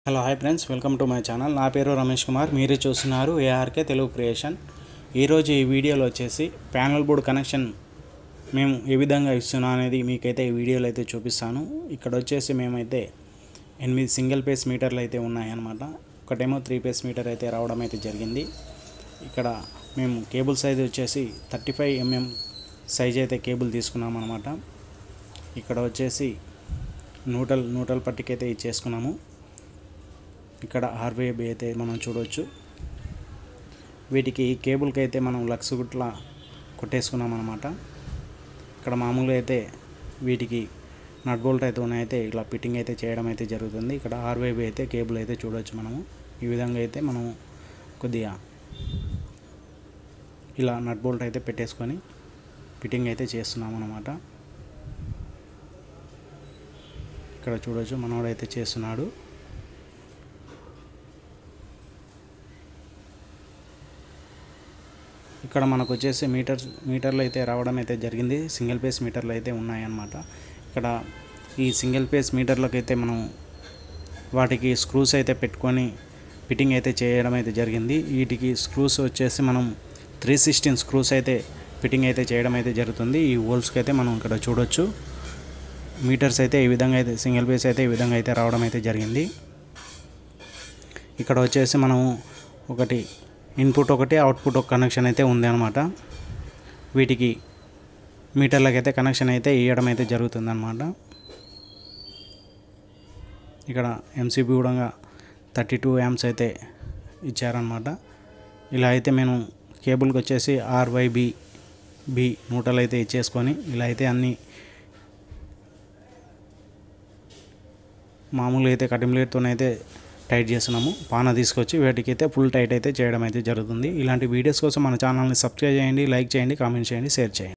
Hello hi friends, welcome to my channel. నా పేరు రమేష్ కుమార్. మీరు చూస్తున్నారు ఏఆర్కే తెలుగు క్రియేషన్. ఈరోజు ఈ వీడియోలో వచ్చేసి ప్యానల్ బోర్డ్ కనెక్షన్ మేము ఏ విధంగా ఇస్తున్నాం అనేది మీకైతే ఈ వీడియోలో అయితే చూపిస్తాను. ఇక్కడ వచ్చేసి మేమైతే 8 సింగిల్ పేస్ మీటర్లు అయితే ఉన్నాయన్నమాట. ఒకటేమో 3 పేస్ మీటర్ అయితే రావడం అయితే జరిగింది. ఇక్కడ మేము కేబుల్ సైజ్ వచ్చేసి 35 mm సైజ్ అయితే కేబుల్ తీసుకున్నాం అన్నమాట. ఇక్కడ వచ్చేసి న్యూట్రల్ పట్టికైతే ఇచ్చేసుకున్నాము. ఇక్కడ RVB అయితే మనం చూడవచ్చు. వీటికి కేబుల్కి అయితే మనం లక్స్ గుట్ల కొట్టేసుకున్నాం అన్నమాట. ఇక్కడ మామూలుగా అయితే వీటికి నట్ బోల్ట్ అయితే ఉన్నాయితే ఇలా ఫిట్టింగ్ అయితే చేయడం అయితే జరుగుతుంది. ఇక్కడ RVB అయితే కేబుల్ అయితే చూడవచ్చు. మనము ఈ విధంగా అయితే మనము కొద్దిగా ఇలా నట్ బోల్ట్ అయితే పెట్టేసుకొని ఫిట్టింగ్ అయితే చేస్తున్నాం అన్నమాట. ఇక్కడ చూడవచ్చు, మనోడైతే చేస్తున్నాడు. ఇక్కడ మనకు వచ్చేసి మీటర్లు అయితే రావడం అయితే జరిగింది. సింగిల్ పేస్ మీటర్లు అయితే ఉన్నాయన్నమాట. ఇక్కడ ఈ సింగిల్ పేస్ మీటర్లకు అయితే మనం వాటికి స్క్రూస్ అయితే పెట్టుకొని ఫిట్టింగ్ అయితే చేయడం అయితే జరిగింది. వీటికి స్క్రూస్ వచ్చేసి మనం 316 స్క్రూస్ అయితే ఫిట్టింగ్ అయితే చేయడం అయితే జరుగుతుంది. ఈ హోల్స్కి అయితే మనం ఇక్కడ చూడొచ్చు. మీటర్స్ అయితే ఈ విధంగా అయితే సింగిల్ పేస్ అయితే ఈ విధంగా అయితే రావడం అయితే జరిగింది. ఇక్కడ వచ్చేసి మనం ఒకటి ఇన్పుట్ ఒకటి అవుట్పుట్ ఒక కనెక్షన్ అయితే ఉంది అన్నమాట. వీటికి మీటర్లకు అయితే కనెక్షన్ అయితే ఇవ్వడం అయితే జరుగుతుందన్నమాట. ఇక్కడ MCB కూడా 32 amps అయితే ఇచ్చారన్నమాట. ఇలా అయితే మేము కేబుల్కి వచ్చేసి RYB న్యూట్రల్ అయితే ఇచ్చేసుకొని ఇలా అయితే అన్ని మామూలుగా అయితే కటింగ్ ప్లేట్తోనైతే టైట్ చేస్తున్నాము. పాన తీసుకొచ్చి వీటికి అయితే ఫుల్ టైట్ అయితే చేయడం అయితే జరుగుతుంది. ఇలాంటి వీడియోస్ కోసం మన ఛానల్ని సబ్స్క్రైబ్ చేయండి, లైక్ చేయండి, కామెంట్ చేయండి, షేర్ చేయండి.